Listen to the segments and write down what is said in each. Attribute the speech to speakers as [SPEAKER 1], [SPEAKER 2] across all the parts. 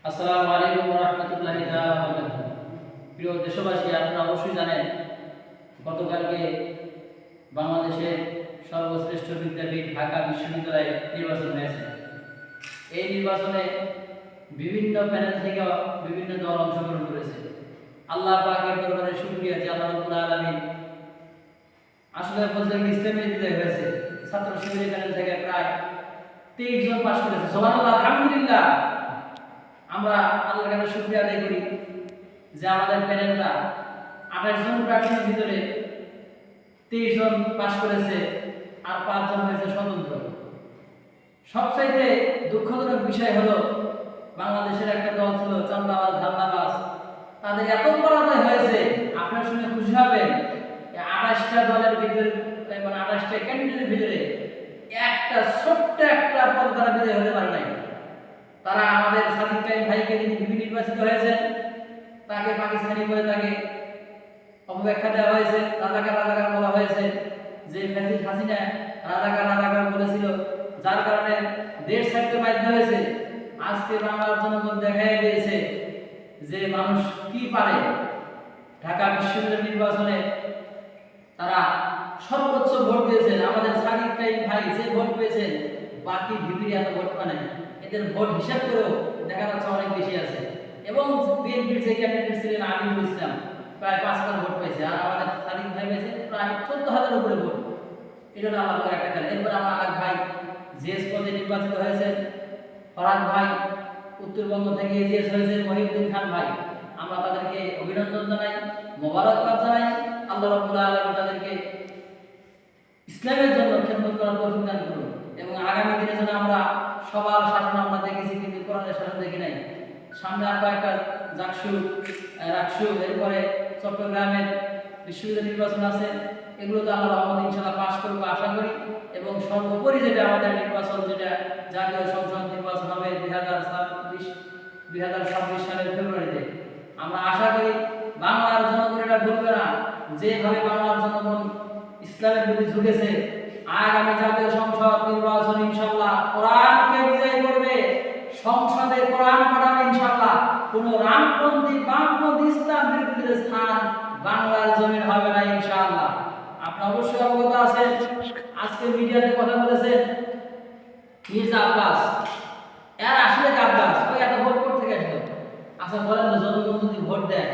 [SPEAKER 1] আসসালামু আলাইকুম ওয়া রাহমাতুল্লাহি ওয়া বারাকাতুহু। প্রিয় দেশবাসী, আপনারা অবশ্যই জানেন গতকালকে বাংলাদেশের সর্বশ্রেষ্ঠ বিদ্যাপীঠ ঢাকা বিশ্ববিদ্যালয়ে নির্বাচন হয়েছে। এই নির্বাচনে বিভিন্ন প্যানেল থেকে বিভিন্ন দল অংশগ্রহণ করেছে। আল্লাহ পাকের দরবারে শুকরিয়া যে আল্লাহ রাব্বুল আলামিন আসলে বলতে ইসলামের বিজয় হয়েছে। ছাত্র শিবিরের প্যানেল থেকে প্রায় 23 জন পাশ করেছে। সুবহানাল্লাহ, আলহামদুলিল্লাহ। আমরা আল্লাহর কাছে শুকরিয়া আদায় করি যে আমাদের প্যানেলটা 28 জন প্রার্থীর ভিতরে 23 জন পাশ করেছে আর 5 জন হয়েছে স্বতন্ত্র। সবচাইতে দুঃখজনক বিষয় হলো বাংলাদেশের একটা দল ছিল চান্দাবাজ ধান্দাবাজ, তাদের এত পরাজয় হয়েছে। আপনারা শুনে খুশি হবেন 28টা দলের ভিতরে, মানে 28টা ক্যান্ডিডেটের ভিতরে একটা ছোট্ট একটা পদ তারা বিজয় হতে পারে নাই। তারা আমাদের সাদিক কাইম ভাইকে যিনি বিপি নির্বাচিত হয়েছেন তাকে পাকিস্তানি বলে তাকে অপব্যাখ্যা দেওয়া হয়েছে, রাজাকার বলা হয়েছে। যে ফ্যাসিস্ট হাসিনা রাজাকার বলেছিল, যার কারণে দেশ ছাড়তে বাধ্য হয়েছে। আজকে বাংলার জনগণ দেখাই দিয়েছে যে মানুষ কি পারে। ঢাকা বিশ্ববিদ্যালয় নির্বাচনে তারা সর্বোচ্চ ভোট দিয়েছেন। আমাদের সাদিক কাইম ভাই যে ভোট পেয়েছেন, বাকি ভিপির এত ভোট পায় নাই। এদের ভোট হিসাব করেও দেখা যাচ্ছে অনেক বেশি আছে। এবং বিএনপির যে ক্যান্ডিডেট ছিলেন আমিনুল ইসলাম প্রায় 5,000 ভোট পেয়েছে, আর আমাদের সাদিক ভাই পেয়েছে প্রায় 14,000 উপরে ভোট। এটা হলো আলাদা একটা খেলা। এরপর আমার আরেক ভাই জিএস পদে নির্বাচিত হয়েছেন ফরহাদ ভাই, উত্তরবঙ্গ থেকে জিএস হয়েছেন মহিউদ্দিন খান ভাই। আমরা তাদেরকে অভিনন্দন জানাই, মোবারকবাদ জানাই। আল্লাহ রাব্বুল আলামিন তাদেরকে ইসলামের জন্য খেদমত করার তৌফিক দান করুন এবং আগামী দিনে যেন আমরা সবার শাসন আমরা দেখেছি কিন্তু কোরআনের শাসন দেখি নাই। সামনে আর কয়েকটা রাকসু, এরপরে চট্টগ্রামের বিশ্ববিদ্যালয় নির্বাচন আছে। এগুলোতে আল্লাহ রহমত ইনশাআল্লাহ পাশ করবো আশা করি। এবং সর্বোপরি যেটা আমাদের নির্বাচন, যেটা জাতীয় সংসদ নির্বাচন হবে 2026 সালের ফেব্রুয়ারিতে, আমরা আশা করি বাংলার জনগণ এটা ভুলবে না। যেভাবে বাংলার জনগণ ইসলামের প্রতি ঝুঁকেছে, আগামী জাতীয় সংসদ নির্বাচন ইনশাআল্লাহ কোরআনকে বিজয় করবে। সংসদে কোরআন পড়াবে ইনশাআল্লাহ। কোনো রামপন্থী বামপন্থী ইসলাম বিরোধীদের স্থান বাংলার জমিন হবে না ইনশাআল্লাহ। আপনারা অবশ্যই অবগত আছেন, আজকে মিডিয়াতে কথা বলেছেন মির্জা আব্বাস। এর আসলে আব্বাস ওই এত ভোট করতে গেছিল। আচ্ছা বলেন তো, জনগণ যদি ভোট দেয়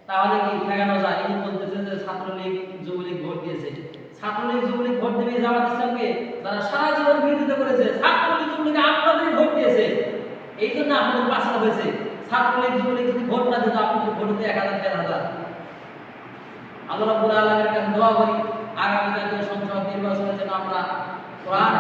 [SPEAKER 1] তাহলে কি ঠেকানো যায়? এই বলতেছেন যে ছাত্রলীগ যুবলীগ ভোট দিয়েছে। ছাত্রলীগ যুবলীগ ভোট দেবে জামাত ইসলামকে, যারা সারা জীবন বিরোধিতা করেছে। ছাত্রলীগ যুবলীগ আপনাদের ভোট দিয়েছে, এই জন্য আপনাদের পাশে হয়েছে। ছাত্রলীগ যুবলীগ যদি ভোট না দিত, আপনি ভোট দিতে 1,000-1,500। আল্লাহ রাব্বুল আলামিনের কাছে দোয়া করি আগামী জাতীয় সংসদ নির্বাচনের জন্য আমরা কোরআন